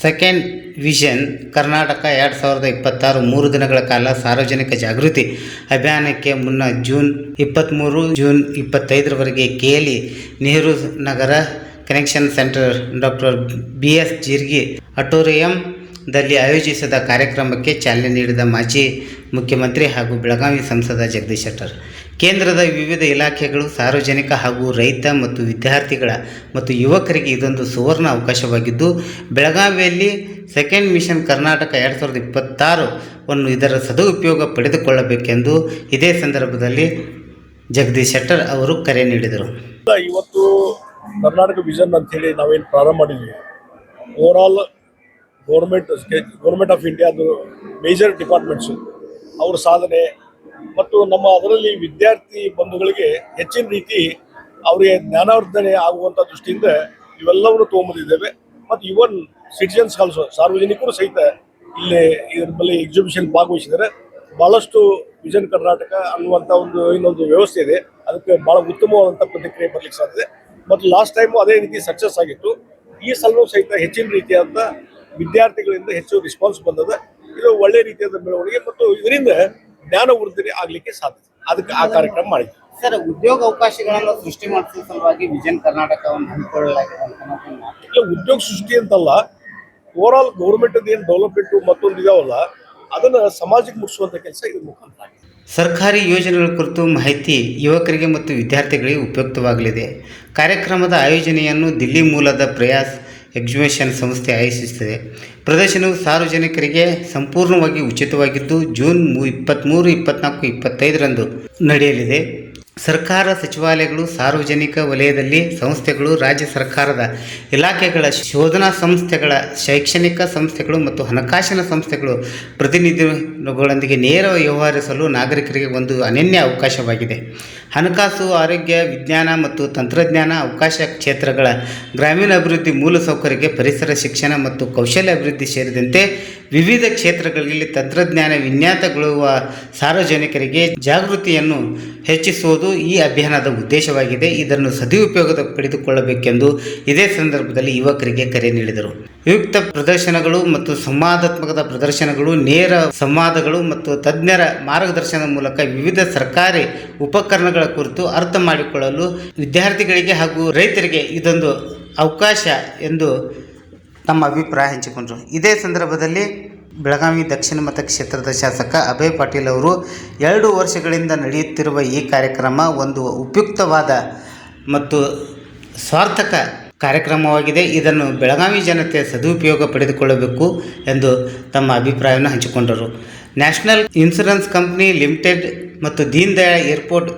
Second vision Karnataka 2026 3 ದಿನಗಳ ಕಾಲ ಸಾರ್ವಜನಿಕ ಜಾಗೃತಿ ಅಭಿಯಾನಕ್ಕೆ ಮುನ್ನ June 23 June 25ರವರೆಗೆ KLE Nehru Nagar connection centre doctor BS ಜೀರ್ಗಿ ಆಡಿಟೋರಿಯಂದಲ್ಲಿ ಆಯೋಜಿಸಿದ ಕಾರ್ಯಕ್ರಮಕ್ಕೆ ಚಾಲನೆ ನೀಡಿದ ಮಾಜಿ ಮುಖ್ಯಮಂತ್ರಿ ಹಾಗೂ ಬೆಳಗಾವಿ ಸಂಸದ ಜಗದೀಶ್ ಶೆಟ್ಟರ್, ಕೇಂದ್ರದ ವಿವಿಧ ಇಲಾಖೆಗಳು, ಸಾರ್ವಜನಿಕ ಹಾಗೂ ರೈತ ಮತ್ತು ವಿದ್ಯಾರ್ಥಿಗಳ ಮತ್ತು ಯುವಕರಿಗೆ ಇದೊಂದು ಸುವರ್ಣ ಅವಕಾಶವಾಗಿದ್ದು, ಬೆಳಗಾವಿಯಲ್ಲಿ ಸೆಕೆಂಡ್ ಮಿಷನ್ ಕರ್ನಾಟಕ 2026ವನ್ನು ಇದರ ಸದುಪಯೋಗ ಪಡೆದುಕೊಳ್ಳಬೇಕೆಂದು ಇದೇ ಸಂದರ್ಭದಲ್ಲಿ ಜಗದೀಶ್ ಶೆಟ್ಟರ್ ಅವರು ಕರೆ ನೀಡಿದರು. ಇವತ್ತು ಕರ್ನಾಟಕ ವಿಷನ್ ಅಂತ ಹೇಳಿ ನಾವೇನು ಪ್ರಾರಂಭ ಮಾಡಿದ್ವಿ, ಓವರಾಲ್ ಗೌರ್ಮೆಂಟ್ ಆಫ್ ಇಂಡಿಯಾದು ಮೇಜರ್ ಡಿಪಾರ್ಟ್ಮೆಂಟ್ಸು ಅವ್ರ ಸಾಧನೆ ಮತ್ತು ನಮ್ಮ ಅದರಲ್ಲಿ ವಿದ್ಯಾರ್ಥಿ ಬಂಧುಗಳಿಗೆ ಹೆಚ್ಚಿನ ರೀತಿ ಅವರಿಗೆ ಜ್ಞಾನವರ್ಧನೆ ಆಗುವಂಥ ದೃಷ್ಟಿಯಿಂದ ಇವೆಲ್ಲವನ್ನು ತೊಗೊಂಬಂದಿದ್ದೇವೆ. ಮತ್ತು ಇವನ್ ಸಿಟಿಜನ್ಸ್ ಆಲ್ಸೋ, ಸಾರ್ವಜನಿಕರು ಸಹಿತ ಇಲ್ಲಿ ಇದ್ರ ಮೇಲೆ ಎಕ್ಸಿಬಿಷನ್ ಭಾಗವಹಿಸಿದ್ದಾರೆ. ಭಾಳಷ್ಟು ವಿಷನ್ ಕರ್ನಾಟಕ ಅನ್ನುವಂಥ ಇನ್ನೊಂದು ವ್ಯವಸ್ಥೆ ಇದೆ, ಅದಕ್ಕೆ ಭಾಳ ಉತ್ತಮವಾದಂಥ ಪ್ರತಿಕ್ರಿಯೆ ಬರಲಿಕ್ಕೆ ಸಾಧ್ಯತೆ. ಮತ್ತು ಲಾಸ್ಟ್ ಟೈಮು ಅದೇ ರೀತಿ ಸಕ್ಸಸ್ ಆಗಿತ್ತು. ಈ ಸಲವೂ ಸಹಿತ ಹೆಚ್ಚಿನ ರೀತಿಯಾದ ವಿದ್ಯಾರ್ಥಿಗಳಿಂದ ಹೆಚ್ಚು ರೆಸ್ಪಾನ್ಸ್ ಬಂದದ. ಇದು ಒಳ್ಳೆ ರೀತಿಯಾದ ಬೆಳವಣಿಗೆ ಮತ್ತು ಇದರಿಂದ ಜ್ಞಾನ ವೃದ್ಧಿ ಆಗಲಿಕ್ಕೆ ಸಾಧ್ಯತೆ. ಅದಕ್ಕೆ ಆ ಕಾರ್ಯಕ್ರಮ ಮಾಡಿದ್ವಿ. ಸರ್, ಉದ್ಯೋಗ ಅವಕಾಶಗಳನ್ನು ಸೃಷ್ಟಿ ಮಾಡಿಸುವ ಸಲುವಾಗಿ ವಿಷನ್ ಕರ್ನಾಟಕವನ್ನು ಹಮ್ಮಿಕೊಳ್ಳಲಾಗಿದೆ ಅಂತ. ಇಲ್ಲ, ಉದ್ಯೋಗ ಸೃಷ್ಟಿ ಅಂತಲ್ಲ, ಓವರಾಲ್ ಗೌರ್ಮೆಂಟ್ ಏನು ಡೆವಲಪ್ಮೆಂಟ್ ಮತ್ತೊಂದು ಇದಾವಲ್ಲ ಅದನ್ನು ಸಮಾಜಕ್ಕೆ ಮುಟ್ಟಿಸುವಂಥ ಕೆಲಸ ಇದ್ರ ಮುಖಾಂತರ. ಸರ್ಕಾರಿ ಯೋಜನೆಗಳ ಕುರಿತು ಮಾಹಿತಿ ಯುವಕರಿಗೆ ಮತ್ತು ವಿದ್ಯಾರ್ಥಿಗಳಿಗೆ ಉಪಯುಕ್ತವಾಗಲಿದೆ. ಕಾರ್ಯಕ್ರಮದ ಆಯೋಜನೆಯನ್ನು ದಿಲ್ಲಿ ಮೂಲದ ಪ್ರಯಾಸ್ ಎಕ್ಸಿಬಿಷನ್ ಸಂಸ್ಥೆ ಆಯೋಜಿಸುತ್ತದೆ. ಪ್ರದರ್ಶನವು ಸಾರ್ವಜನಿಕರಿಗೆ ಸಂಪೂರ್ಣವಾಗಿ ಉಚಿತವಾಗಿದ್ದು ಜೂನ್ 23, 24, 25ರಂದು ನಡೆಯಲಿದೆ. ಸರ್ಕಾರ, ಸಚಿವಾಲಯಗಳು, ಸಾರ್ವಜನಿಕ ವಲಯದಲ್ಲಿ ಸಂಸ್ಥೆಗಳು, ರಾಜ್ಯ ಸರ್ಕಾರದ ಇಲಾಖೆಗಳ, ಶೋಧನಾ ಸಂಸ್ಥೆಗಳ, ಶೈಕ್ಷಣಿಕ ಸಂಸ್ಥೆಗಳು ಮತ್ತು ಹಣಕಾಸಿನ ಸಂಸ್ಥೆಗಳು ಪ್ರತಿನಿಧಿಗಳೊಂದಿಗೆ ನೇರ ವ್ಯವಹರಿಸಲು ನಾಗರಿಕರಿಗೆ ಒಂದು ಅನನ್ಯ ಅವಕಾಶವಾಗಿದೆ. ಹಣಕಾಸು, ಆರೋಗ್ಯ, ವಿಜ್ಞಾನ ಮತ್ತು ತಂತ್ರಜ್ಞಾನ, ಅವಕಾಶ ಕ್ಷೇತ್ರಗಳ, ಗ್ರಾಮೀಣ ಅಭಿವೃದ್ಧಿ, ಮೂಲಸೌಕರ್ಯ, ಪರಿಸರ, ಶಿಕ್ಷಣ ಮತ್ತು ಕೌಶಲ್ಯ ಅಭಿವೃದ್ಧಿ ಸೇರಿದಂತೆ ವಿವಿಧ ಕ್ಷೇತ್ರಗಳಲ್ಲಿ ತಂತ್ರಜ್ಞಾನ ವಿನ್ಯಾಸಗೊಳ್ಳುವ ಸಾರ್ವಜನಿಕರಿಗೆ ಜಾಗೃತಿಯನ್ನು ಹೆಚ್ಚಿಸುವುದು ಈ ಅಭಿಯಾನದ ಉದ್ದೇಶವಾಗಿದೆ. ಇದನ್ನು ಸದುಪಯೋಗ ಪಡೆದುಕೊಳ್ಳಬೇಕೆಂದು ಇದೇ ಸಂದರ್ಭದಲ್ಲಿ ಯುವಕರಿಗೆ ಕರೆ ನೀಡಿದರು. ಉಪಯುಕ್ತ ಪ್ರದರ್ಶನಗಳು ಮತ್ತು ಸಂವಾದಾತ್ಮಕ ಪ್ರದರ್ಶನಗಳು, ನೇರ ಸಂವಾದಗಳು ಮತ್ತು ತಜ್ಞರ ಮಾರ್ಗದರ್ಶನದ ಮೂಲಕ ವಿವಿಧ ಸರ್ಕಾರಿ ಉಪಕರಣಗಳ ಕುರಿತು ಅರ್ಥ ಮಾಡಿಕೊಳ್ಳಲು ವಿದ್ಯಾರ್ಥಿಗಳಿಗೆ ಹಾಗೂ ರೈತರಿಗೆ ಇದೊಂದು ಅವಕಾಶ ಎಂದು ತಮ್ಮ ಅಭಿಪ್ರಾಯ ಹಂಚಿಕೊಂಡರು. ಇದೇ ಸಂದರ್ಭದಲ್ಲಿ ಬೆಳಗಾವಿ ದಕ್ಷಿಣ ಮತಕ್ಷೇತ್ರದ ಶಾಸಕ ಅಭಯ್ ಪಾಟೀಲ್ ಅವರು 2 ವರ್ಷಗಳಿಂದ ನಡೆಯುತ್ತಿರುವ ಈ ಕಾರ್ಯಕ್ರಮ ಒಂದು ಉಪಯುಕ್ತವಾದ ಮತ್ತು ಸಾರ್ಥಕ ಕಾರ್ಯಕ್ರಮವಾಗಿದೆ. ಇದನ್ನು ಬೆಳಗಾವಿ ಜನತೆ ಸದುಪಯೋಗ ಪಡೆದುಕೊಳ್ಳಬೇಕು ಎಂದು ತಮ್ಮ ಅಭಿಪ್ರಾಯವನ್ನು ಹಂಚಿಕೊಂಡರು. ನ್ಯಾಷನಲ್ ಇನ್ಶೂರೆನ್ಸ್ ಕಂಪನಿ ಲಿಮಿಟೆಡ್ ಮತ್ತು ದೀನ್ ದಯಾಳ್ ಏರ್ಪೋರ್ಟ್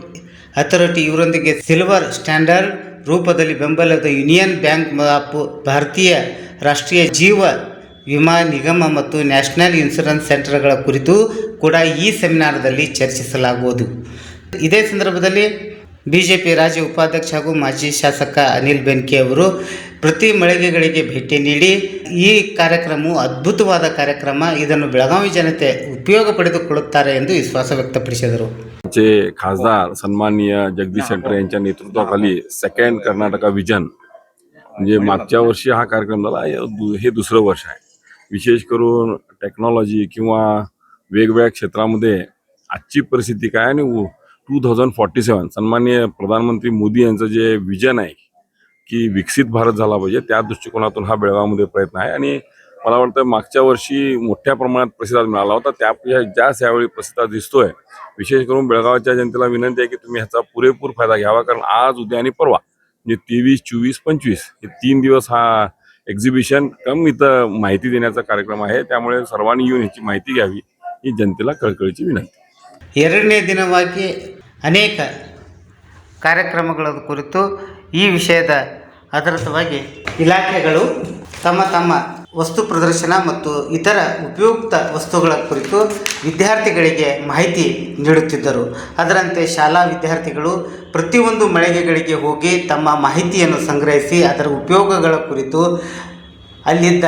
ಅಥಾರಿಟಿ ಇವರೊಂದಿಗೆ ಸಿಲ್ವರ್ ಸ್ಟ್ಯಾಂಡರ್ಡ್ ರೂಪದಲ್ಲಿ ಬೆಂಬಲದ ಯೂನಿಯನ್ ಬ್ಯಾಂಕ್ ಆಫ್ ಭಾರತೀಯ ರಾಷ್ಟ್ರೀಯ ಜೀವ ವಿಮಾ ನಿಗಮ ಮತ್ತು ನ್ಯಾಷನಲ್ ಇನ್ಶೂರೆನ್ಸ್ ಸೆಂಟರ್ಗಳ ಕುರಿತು ಕೂಡ ಈ ಸೆಮಿನಾರ್ದಲ್ಲಿ ಚರ್ಚಿಸಲಾಗುವುದು. ಇದೇ ಸಂದರ್ಭದಲ್ಲಿ ಬಿಜೆಪಿ ರಾಜ್ಯ ಉಪಾಧ್ಯಕ್ಷ ಹಾಗೂ ಮಾಜಿ ಶಾಸಕ ಅನಿಲ್ ಬೆನ್ಕೆ ಅವರು ಪ್ರತಿ ಮಳಿಗೆಗಳಿಗೆ ಭೇಟಿ ನೀಡಿ ಈ ಕಾರ್ಯಕ್ರಮವು ಅದ್ಭುತವಾದ ಕಾರ್ಯಕ್ರಮ, ಇದನ್ನು ಬೆಳಗಾವಿ ಜನತೆ ಉಪಯೋಗ ಪಡೆದುಕೊಳ್ಳುತ್ತಾರೆ ಎಂದು ವಿಶ್ವಾಸ ವ್ಯಕ್ತಪಡಿಸಿದರು. खासदार सन्माननीय जगदीश शेट्टर यांच्या नेतृत्वाखाली सेकंड कर्नाटक विजन म्हणजे मागच्या वर्षी हा कार्यक्रम झाला, हे दुसरं वर्ष आहे. विशेष करून टेक्नॉलॉजी किंवा वेगवेगळ्या क्षेत्रामध्ये आजची परिस्थिती काय आणि 2047 सन्माननीय प्रधानमंत्री मोदी यांचं जे विजन आहे की विकसित भारत झाला पाहिजे, त्या दृष्टिकोनातून हा बेळगावमध्ये प्रयत्न आहे. आणि मला वाटतं मागच्या वर्षी मोठ्या प्रमाणात प्रतिसाद मिळाला होता, त्यापेक्षा यावेळी प्रतिसाद दिसतोय. विशेष करून बेळगावच्या जनतेला विनंती आहे की तुम्ही ह्याचा पुरेपूर फायदा घ्यावा, कारण आज, उद्या आणि परवा म्हणजे 23, 24, 25 हे 3 दिवस हा एक्झिबिशन इथं माहिती देण्याचा कार्यक्रम आहे. त्यामुळे सर्वांनी येऊन ह्याची माहिती घ्यावी ही जनतेला कळकळीची विनंती. 2ನೇ ದಿನವಾಗಿ ಅನೇಕ ಕಾರ್ಯಕ್ರಮಗಳ ಕುರಿತು ಈ ವಿಷಯದ ಆಧಾರಿತವಾಗಿ ಇಲಾಖೆಗಳು ತಮ್ಮ ವಸ್ತು ಪ್ರದರ್ಶನ ಮತ್ತು ಇತರ ಉಪಯುಕ್ತ ವಸ್ತುಗಳ ಕುರಿತು ವಿದ್ಯಾರ್ಥಿಗಳಿಗೆ ಮಾಹಿತಿ ನೀಡುತ್ತಿದ್ದರು. ಅದರಂತೆ ಶಾಲಾ ವಿದ್ಯಾರ್ಥಿಗಳು ಪ್ರತಿಯೊಂದು ಮಳಿಗೆಗಳಿಗೆ ಹೋಗಿ ತಮ್ಮ ಮಾಹಿತಿಯನ್ನು ಸಂಗ್ರಹಿಸಿ ಅದರ ಉಪಯೋಗಗಳ ಕುರಿತು ಅಲ್ಲಿದ್ದ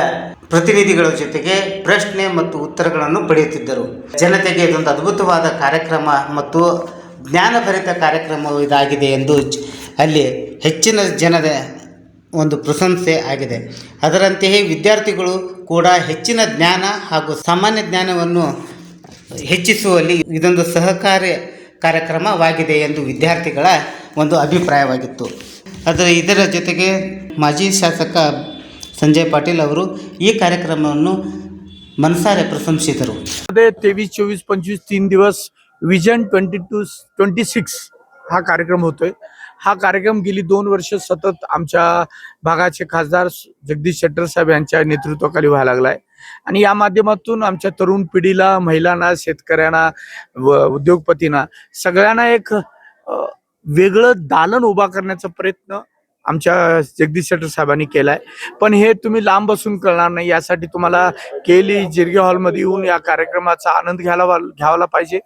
ಪ್ರತಿನಿಧಿಗಳ ಜೊತೆಗೆ ಪ್ರಶ್ನೆ ಮತ್ತು ಉತ್ತರಗಳನ್ನು ಪಡೆಯುತ್ತಿದ್ದರು. ಜನತೆಗೆ ಇದೊಂದು ಅದ್ಭುತವಾದ ಕಾರ್ಯಕ್ರಮ ಮತ್ತು ಜ್ಞಾನಭರಿತ ಕಾರ್ಯಕ್ರಮ ಇದಾಗಿದೆ ಎಂದು ಅಲ್ಲಿ ಹೆಚ್ಚಿನ ಜನದ ಒಂದು ಪ್ರಶಂಸೆ ಆಗಿದೆ. ಅದರಂತೆಯೇ ವಿದ್ಯಾರ್ಥಿಗಳು ಕೂಡ ಹೆಚ್ಚಿನ ಜ್ಞಾನ ಹಾಗೂ ಸಾಮಾನ್ಯ ಜ್ಞಾನವನ್ನು ಹೆಚ್ಚಿಸುವಲ್ಲಿ ಇದೊಂದು ಸಹಕಾರಿ ಕಾರ್ಯಕ್ರಮವಾಗಿದೆ ಎಂದು ವಿದ್ಯಾರ್ಥಿಗಳ ಒಂದು ಅಭಿಪ್ರಾಯವಾಗಿತ್ತು. ಇದರ ಜೊತೆಗೆ ಮಾಜಿ ಶಾಸಕ ಸಂಜಯ್ ಪಾಟೀಲ್ ಅವರು ಈ ಕಾರ್ಯಕ್ರಮವನ್ನು ಮನಸಾರೆ ಪ್ರಶಂಸಿಸಿದರು. 23, 24, 25 3 दिवस विजन 22-26 हा कार्यक्रम होतोय. हा कार्यक्रम गेली 2 वर्ष सतत आमच्या भागाचे खासदार जगदीश शेट्टर साहेब यांच्या नेतृत्वाखाली व्हायला लागलाय आणि या माध्यमातून आमच्या तरुण पिढीला, महिलांना, शेतकऱ्यांना, उद्योगपतींना सगळ्यांना एक वेगळं दालन उभा करण्याचा प्रयत्न आमच्या जगदीश शेट्टर साहेबांनी केलाय. पण हे तुम्ही लांब बसून करणार नाही. यासाठी तुम्हाला केली जिरगे हॉलमध्ये येऊन या कार्यक्रमाचा आनंद घ्यायला पाहिजे.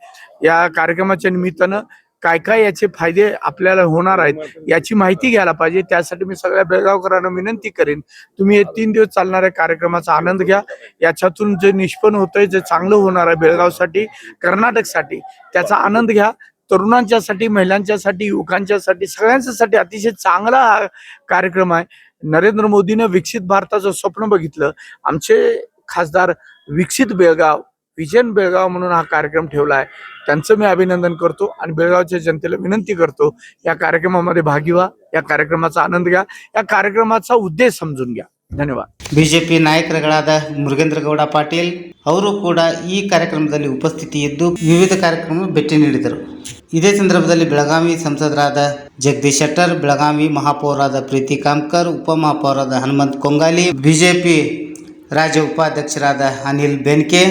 या कार्यक्रमाच्या निमित्तानं काय काय याचे फायदे आपल्याला होणार आहेत याची माहिती घ्यायला पाहिजे. त्यासाठी मी सगळ्या बेळगावकरांना विनंती करेन, तुम्ही हे 3 दिवस चालणाऱ्या कार्यक्रमाचा आनंद घ्या. याच्यातून जे निष्पन्न होतंय, जे चांगलं होणार आहे बेळगावसाठी, कर्नाटकसाठी, त्याचा आनंद घ्या. तरुणांच्यासाठी, महिलांच्यासाठी, युवकांच्यासाठी, सगळ्यांच्यासाठी अतिशय चांगला हा कार्यक्रम आहे. नरेंद्र मोदीने विकसित भारताचं स्वप्न बघितलं. आमचे खासदार विकसित बेळगाव, विजन बेळगाव म्हणून हा कार्यक्रम ठेवला आहे. त्यांचं मी अभिनंदन करतो आणि बेळगावच्या जनतेला विनंती करतो, या कार्यक्रमामध्ये भागी व्हा, या कार्यक्रमाचा आनंद घ्या, या कार्यक्रमाचा उद्देश समजून घ्या. ಧನ್ಯವಾದ. ಬಿಜೆಪಿ ನಾಯಕರುಗಳಾದ ಮುರುಗೇಂದ್ರ ಗೌಡ ಪಾಟೀಲ್ ಅವರು ಕೂಡ ಈ ಕಾರ್ಯಕ್ರಮದಲ್ಲಿ ಉಪಸ್ಥಿತಿ ಇದ್ದು ವಿವಿಧ ಕಾರ್ಯಕ್ರಮ ಭೇಟಿ ನೀಡಿದರು. ಇದೇ ಸಂದರ್ಭದಲ್ಲಿ ಬೆಳಗಾವಿ ಸಂಸದರಾದ ಜಗದೀಶ್ ಶೆಟ್ಟರ್, ಬೆಳಗಾವಿ ಮಹಾಪೌರಾದ ಪ್ರೀತಿ ಕಾಮ್ಕರ್, ಉಪಮಹಾಪೌರಾದ ಹನುಮಂತ್ ಕೊಂಗಾಲಿ, ಬಿಜೆಪಿ ರಾಜ್ಯ ಉಪಾಧ್ಯಕ್ಷರಾದ ಅನಿಲ್ ಬೆನ್ಕೆ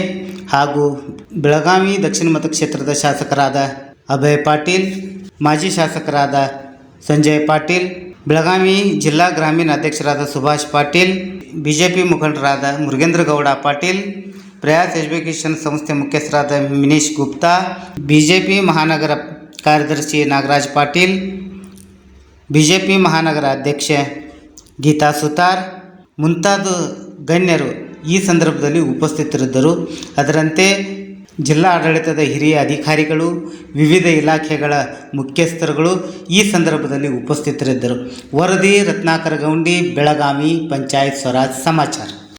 ಹಾಗೂ ಬೆಳಗಾವಿ ದಕ್ಷಿಣ ಮತಕ್ಷೇತ್ರದ ಶಾಸಕರಾದ ಅಭಯ್ ಪಾಟೀಲ್, ಮಾಜಿ ಶಾಸಕರಾದ ಸಂಜಯ್ ಪಾಟೀಲ್, ಬೆಳಗಾವಿ ಜಿಲ್ಲಾ ಗ್ರಾಮೀಣ ಅಧ್ಯಕ್ಷರಾದ ಸುಭಾಷ್ ಪಾಟೀಲ್, ಬಿಜೆಪಿ ಮುಖಂಡರಾದ ಮುರುಗೇಂದ್ರ ಗೌಡ ಪಾಟೀಲ್, ಪ್ರಯಾಸ್ ಎಜುಕೇಷನ್ ಸಂಸ್ಥೆ ಮುಖ್ಯಸ್ಥರಾದ ಮಿನೀಶ್ ಗುಪ್ತಾ, ಬಿಜೆಪಿ ಮಹಾನಗರ ಕಾರ್ಯದರ್ಶಿ ನಾಗರಾಜ್ ಪಾಟೀಲ್, ಬಿಜೆಪಿ ಮಹಾನಗರ ಅಧ್ಯಕ್ಷೆ ಗೀತಾ ಸುತಾರ್ ಮುಂತಾದ ಗಣ್ಯರು ಈ ಸಂದರ್ಭದಲ್ಲಿ ಉಪಸ್ಥಿತರಿದ್ದರು. ಅದರಂತೆ ಜಿಲ್ಲಾ ಆಡಳಿತದ ಹಿರಿಯ ಅಧಿಕಾರಿಗಳು, ವಿವಿಧ ಇಲಾಖೆಗಳ ಮುಖ್ಯಸ್ಥರುಗಳು ಈ ಸಂದರ್ಭದಲ್ಲಿ ಉಪಸ್ಥಿತರಿದ್ದರು. ವರದಿ ರತ್ನಾಕರ ಗೌಂಡಿ, ಬೆಳಗಾವಿ ಪಂಚಾಯತ್ ಸ್ವರಾಜ್ ಸಮಾಚಾರ.